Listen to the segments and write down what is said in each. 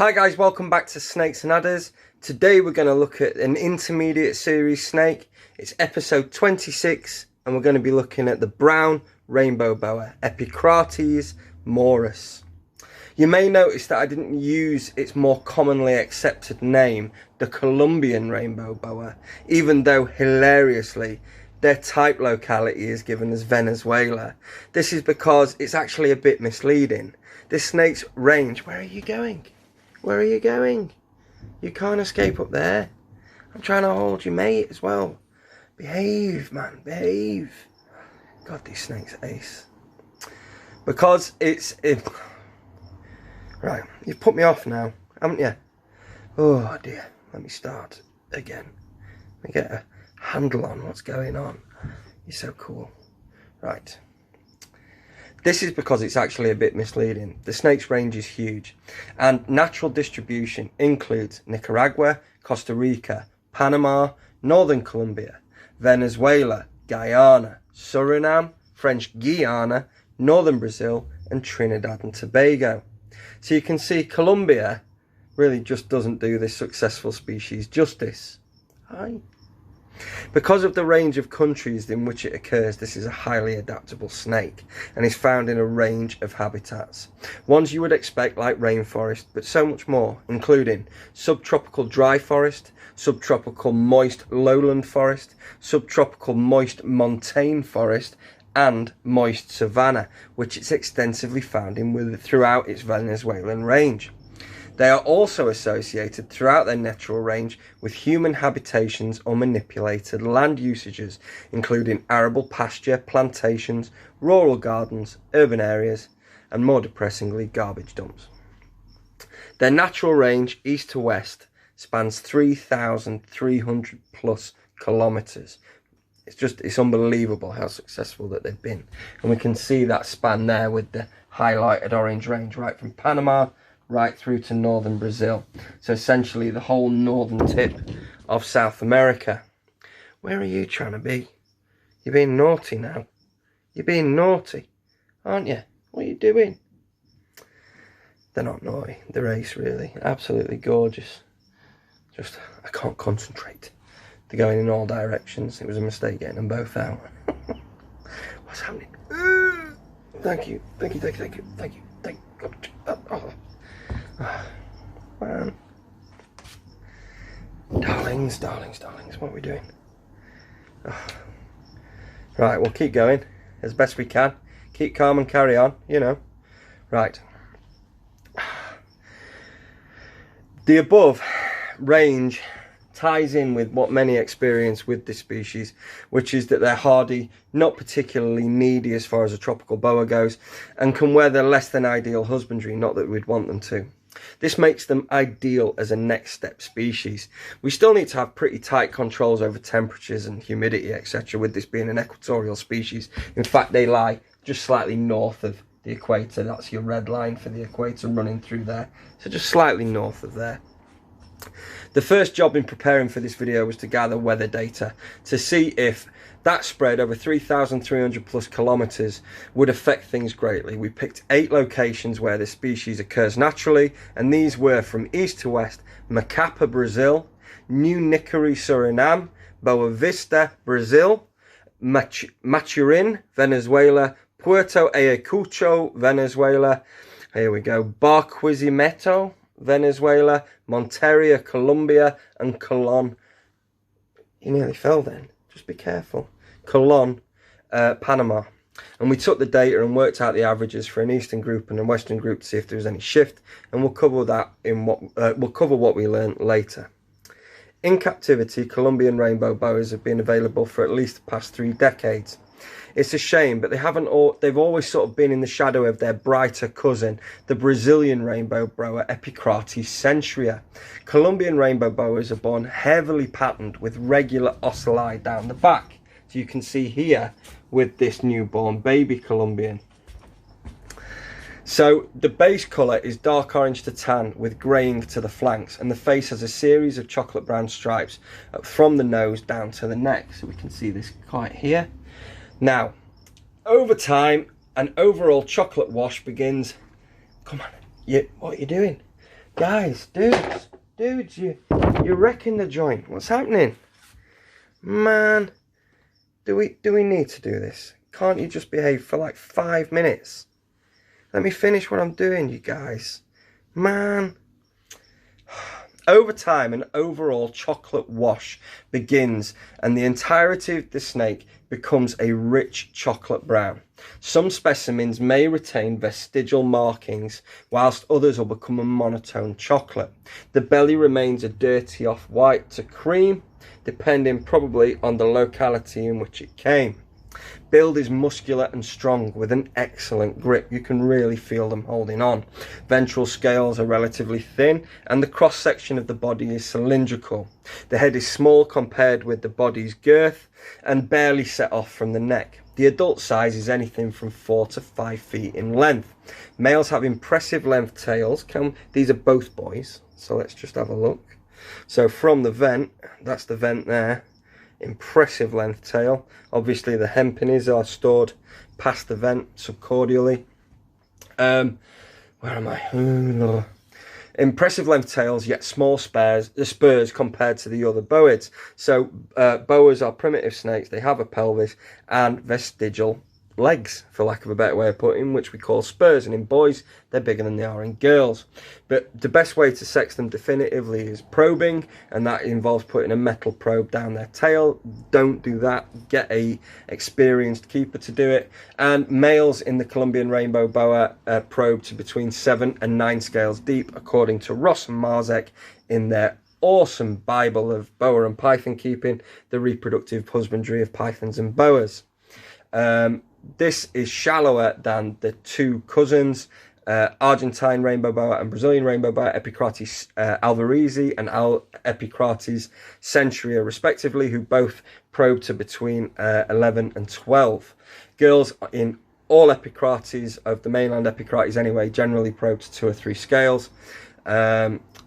Hi guys, welcome back to Snakes and Adders. Today we're going to look at an intermediate series snake. It's episode 26 and we're going to be looking at the brown rainbow boa, Epicrates maurus. You may notice that I didn't use its more commonly accepted name, the Colombian rainbow boa, even though hilariously their type locality is given as Venezuela. This is because it's actually a bit misleading. This snake's range, where are you going? Where are you going? You can't escape up there. I'm trying to hold you, mate, as well. Behave, man, behave. God, these snakes are ace. Because right, you've put me off now, haven't you? Oh dear, let me start again. Let me get a handle on what's going on. You're so cool. Right. This is because it's actually a bit misleading. The snake's range is huge and natural distribution includes Nicaragua, Costa Rica, Panama, Northern Colombia, Venezuela, Guyana, Suriname, French Guiana, Northern Brazil and Trinidad and Tobago. So you can see Colombia really just doesn't do this successful species justice. Hi. Because of the range of countries in which it occurs, this is a highly adaptable snake and is found in a range of habitats. Ones you would expect like rainforest, but so much more, including subtropical dry forest, subtropical moist lowland forest, subtropical moist montane forest, and moist savanna, which it's extensively found in throughout its Venezuelan range. They are also associated throughout their natural range with human habitations or manipulated land usages, including arable pasture, plantations, rural gardens, urban areas, and more depressingly, garbage dumps. Their natural range, east to west, spans 3,300 plus kilometres. It's unbelievable how successful that they've been. And we can see that span there with the highlighted orange range, right from Panama right through to northern Brazil. So essentially the whole northern tip of South America. Where are you trying to be? You're being naughty now. You're being naughty, aren't you? What are you doing? They're not naughty. They're ace, really. Absolutely gorgeous. Just, I can't concentrate. They're going in all directions. It was a mistake getting them both out. What's happening? Thank you. Thank you, thank you, thank you, thank you, thank you. Oh. Man. Darlings, darlings, darlings, what are we doing? Oh. Right, we'll keep going as best we can. Keep calm and carry on, you know. Right. The above range ties in with what many experience with this species, which is that they're hardy, not particularly needy as far as a tropical boa goes, and can weather less than ideal husbandry, not that we'd want them to. This makes them ideal as a next step species. We still need to have pretty tight controls over temperatures and humidity, etc., with this being an equatorial species. In fact, they lie just slightly north of the equator. That's your red line for the equator running through there. So just slightly north of there. The first job in preparing for this video was to gather weather data to see if that spread over 3,300 plus kilometres would affect things greatly. We picked 8 locations where this species occurs naturally, and these were from east to west: Macapa, Brazil; New Nickerie, Suriname; Boa Vista, Brazil; Maturin, Venezuela; Puerto Ayacucho, Venezuela. Here we go. Barquisimeto, Venezuela; Monteria, Colombia; and Colon. You nearly fell then. Just be careful. Colon, Panama. And we took the data and worked out the averages for an eastern group and a western group to see if there was any shift. And we'll cover that in what we learned later. In captivity, Colombian rainbow boas have been available for at least the past 3 decades. It's a shame, but they've always sort of been in the shadow of their brighter cousin, the Brazilian rainbow boa, Epicrates centria. Colombian rainbow boas are born heavily patterned with regular ocelli down the back. So you can see here with this newborn baby Colombian. So the base colour is dark orange to tan with greying to the flanks, and the face has a series of chocolate brown stripes from the nose down to the neck. So we can see this quite here. Now, over time, an overall chocolate wash begins. Come on, what are you doing? Guys, dudes, you're wrecking the joint. What's happening? Man, do we need to do this? Can't you just behave for like 5 minutes? Let me finish what I'm doing, you guys. Man. Over time, an overall chocolate wash begins and the entirety of the snake becomes a rich chocolate brown. Some specimens may retain vestigial markings, whilst others will become a monotone chocolate. The belly remains a dirty off-white to cream, depending probably on the locality in which it came. Build is muscular and strong with an excellent grip. You can really feel them holding on. Ventral scales are relatively thin and the cross section of the body is cylindrical. The head is small compared with the body's girth and barely set off from the neck. The adult size is anything from 4 to 5 feet in length. Males have impressive length tails. These are both boys, so let's just have a look. So from the vent, that's the vent there. Impressive length tail. Obviously the hempennies are stored past the vent subcordially. Where am I? Impressive length tails, yet small spurs compared to the other boids. So boas are primitive snakes. They have a pelvis and vestigial legs, for lack of a better way of putting, which we call spurs, and in boys they're bigger than they are in girls. But the best way to sex them definitively is probing, and that involves putting a metal probe down their tail. Don't do that, get a experienced keeper to do it. And males in the Colombian rainbow boa probe to between 7 and 9 scales deep, according to Ross and Marzek in their awesome Bible of boa and python keeping, the reproductive husbandry of pythons and boas. This is shallower than the two cousins, Argentine rainbow boa and Brazilian rainbow boa, Epicrates alvarezi and Epicrates centuria respectively, who both probe to between 11 and 12. Girls in all Epicrates, of the mainland Epicrates anyway, generally probe to 2 or 3 scales.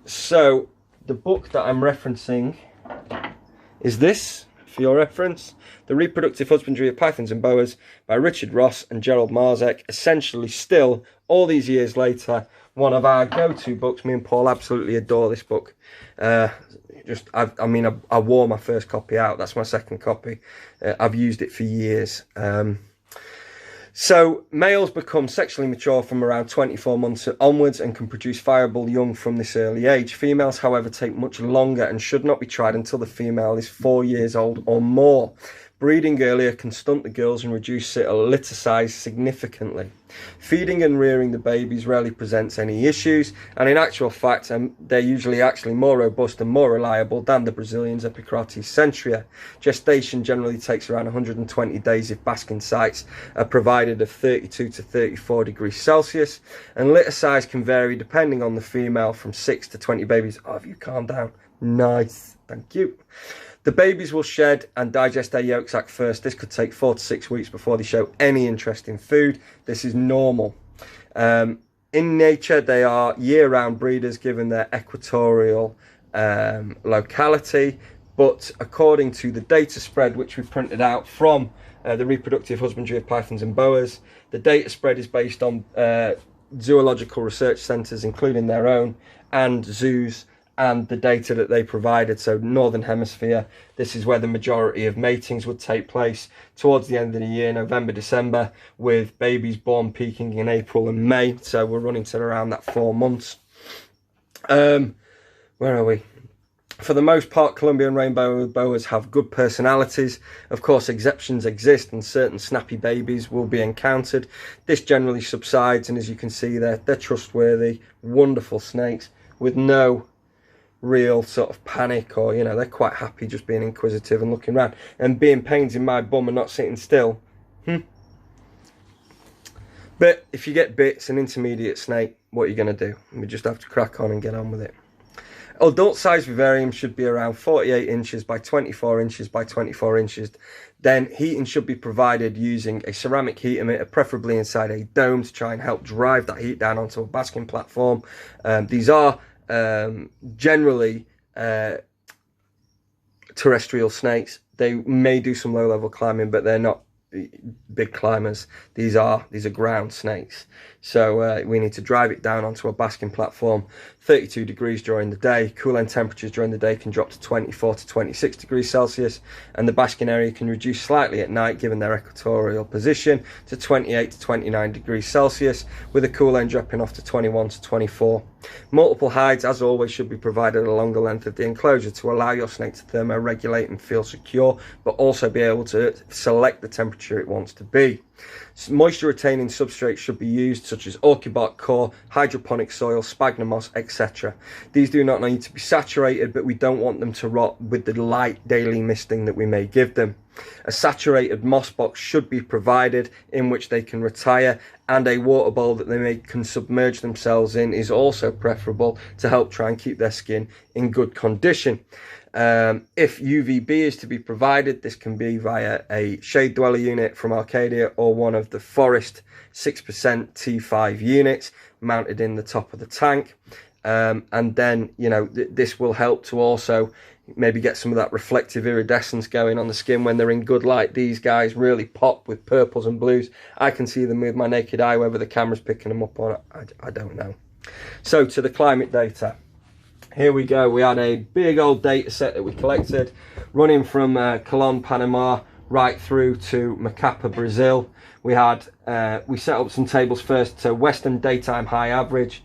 So the book that I'm referencing is this, for your reference, The Reproductive Husbandry of Pythons and Boas by Richard Ross and Gerald Marzek. Essentially still, all these years later, one of our go-to books. Me and Paul absolutely adore this book. I wore my first copy out. That's my second copy. I've used it for years. So males become sexually mature from around 24 months onwards and can produce viable young from this early age. Females, however, take much longer and should not be tried until the female is 4 years old or more. Breeding earlier can stunt the girls and reduce litter size significantly. Feeding and rearing the babies rarely presents any issues, and in actual fact they're usually actually more robust and more reliable than the Brazilians Epicrates centuria. Gestation generally takes around 120 days if basking sites are provided of 32 to 34 degrees Celsius, and litter size can vary depending on the female from 6 to 20 babies. Oh, have you calmed down? Nice, thank you. The babies will shed and digest their yolk sac first. This could take 4 to 6 weeks before they show any interest in food. This is normal. In nature, they are year-round breeders given their equatorial locality. But according to the data spread, which we printed out from the Reproductive Husbandry of Pythons and Boas, the data spread is based on zoological research centres, including their own, and zoos, and the data that they provided. So Northern Hemisphere, this is where the majority of matings would take place towards the end of the year, November, December, with babies born peaking in April and May. So we're running to around that 4 months. Where are we? For the most part, Colombian rainbow boas have good personalities. Of course, exceptions exist and certain snappy babies will be encountered. This generally subsides, and as you can see, they're trustworthy, wonderful snakes with no real sort of panic, or they're quite happy just being inquisitive and looking around and being pains in my bum and not sitting still. But if you get bits, an intermediate snake, what are you going to do? We just have to crack on and get on with it. Adult size vivarium should be around 48 inches by 24 inches by 24 inches. Then heating should be provided using a ceramic heat emitter, preferably inside a dome, to try and help drive that heat down onto a basking platform. These are generally terrestrial snakes. They may do some low-level climbing, but they're not big climbers. These are ground snakes. So we need to drive it down onto a basking platform. 32 degrees during the day. Cool end temperatures during the day can drop to 24 to 26 degrees Celsius, and the basking area can reduce slightly at night given their equatorial position to 28 to 29 degrees Celsius, with a cool end dropping off to 21 to 24. Multiple hides, as always, should be provided along the length of the enclosure to allow your snake to thermoregulate and feel secure, but also be able to select the temperature it wants to be. Moisture retaining substrates should be used, such as orchid bark core, hydroponic soil, sphagnum moss, etc. These do not need to be saturated, but we don't want them to rot with the light daily misting that we may give them. A saturated moss box should be provided in which they can retire, and a water bowl that can submerge themselves in is also preferable to help try and keep their skin in good condition. If UVB is to be provided, this can be via a shade dweller unit from Arcadia or one of the Forest 6% T5 units mounted in the top of the tank. And then, you know, this will help to also maybe get some of that reflective iridescence going on the skin when they're in good light. These guys really pop with purples and blues. I can see them with my naked eye. Whether the camera's picking them up or not, I don't know. So to the climate data. Here we go. We had a big old data set that we collected running from Colón, Panama, right through to Macapa, Brazil. We set up some tables first to Western daytime high average,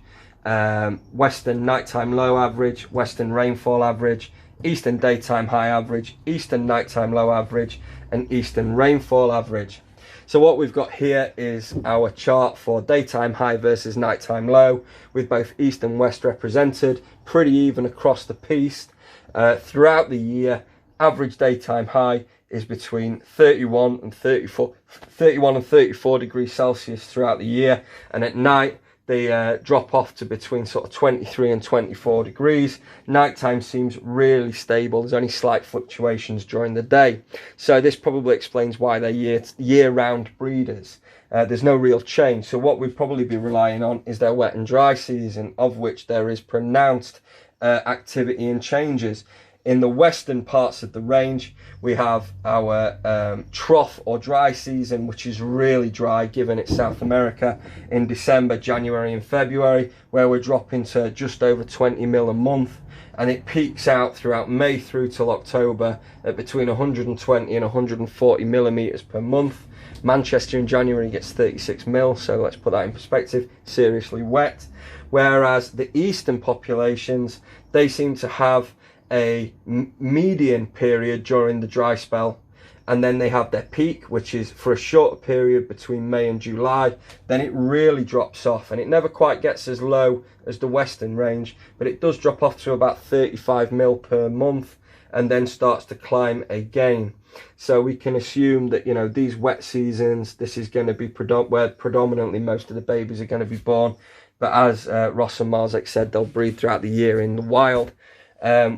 Western nighttime low average, Western rainfall average, Eastern daytime high average, Eastern nighttime low average, and Eastern rainfall average. So what we've got here is our chart for daytime high versus nighttime low, with both east and west represented, pretty even across the piece. Throughout the year, average daytime high is between 31 and 34 degrees Celsius throughout the year, and at night they drop off to between sort of 23 and 24 degrees. Nighttime seems really stable. There's only slight fluctuations during the day. So this probably explains why they're year-round breeders. There's no real change. So what we'd probably be relying on is their wet and dry season, of which there is pronounced activity and changes. In the western parts of the range, we have our trough or dry season, which is really dry, given it's South America, in December, January and February, where we're dropping to just over 20 mil a month, and it peaks out throughout May through till October at between 120 and 140 millimeters per month. Manchester in January gets 36 mil, so let's put that in perspective, seriously wet. Whereas the eastern populations, they seem to have a median period during the dry spell, and then they have their peak, which is for a shorter period between May and July. Then it really drops off, and it never quite gets as low as the western range, but it does drop off to about 35 mil per month and then starts to climb again. So we can assume that, you know, these wet seasons, this is going to be where predominantly most of the babies are going to be born. But as Ross and Marzek said, they'll breed throughout the year in the wild.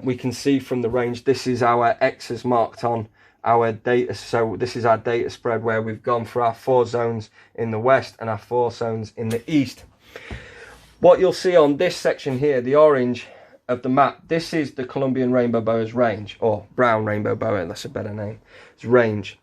We can see from the range, this is our X's marked on our data. So this is our data spread where we've gone for our 4 zones in the west and our 4 zones in the east. What you'll see on this section here, the orange of the map, this is the Colombian rainbow boa's range, or brown rainbow boa, that's a better name, it's range.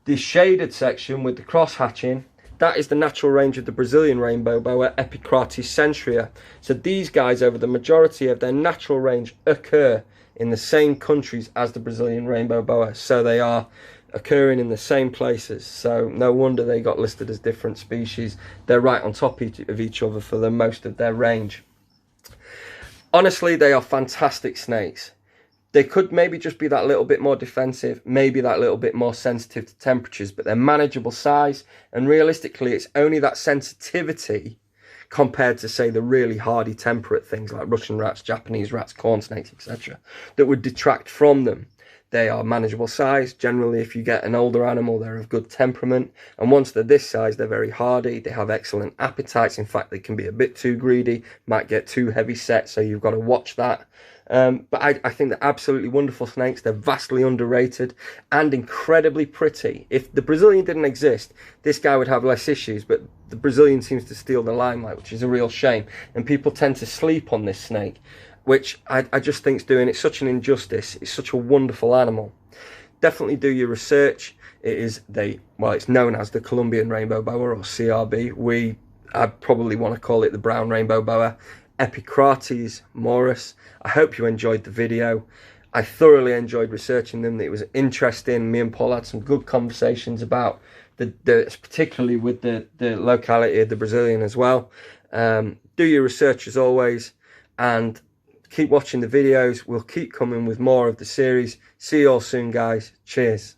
The shaded section with the cross hatching, that is the natural range of the Brazilian rainbow boa, Epicrates centria. So these guys, over the majority of their natural range, occur in the same countries as the Brazilian rainbow boa. So they are occurring in the same places. So no wonder they got listed as different species. They're right on top of each other for the most of their range. Honestly, they are fantastic snakes. They could maybe just be that little bit more defensive, maybe that little bit more sensitive to temperatures, but they're manageable size, and realistically it's only that sensitivity compared to, say, the really hardy temperate things like Russian rats, Japanese rats, corn snakes, etc., that would detract from them. They are manageable size. Generally, if you get an older animal, they're of good temperament, and once they're this size, they're very hardy. They have excellent appetites. In fact, they can be a bit too greedy, might get too heavy set, so you've got to watch that. But I think they're absolutely wonderful snakes. They're vastly underrated and incredibly pretty. If the Brazilian didn't exist, this guy would have less issues, but the Brazilian seems to steal the limelight, which is a real shame. And people tend to sleep on this snake, which I just think is doing it such an injustice. It's such a wonderful animal. Definitely do your research. It's known as the Colombian rainbow boa, or CRB. We I'd probably want to call it the brown rainbow boa, Epicrates maurus. I hope you enjoyed the video. I thoroughly enjoyed researching them. It was interesting. Me and Paul had some good conversations about particularly with the locality of the Brazilian as well. Do your research as always, and keep watching the videos. We'll keep coming with more of the series. See you all soon, guys. Cheers.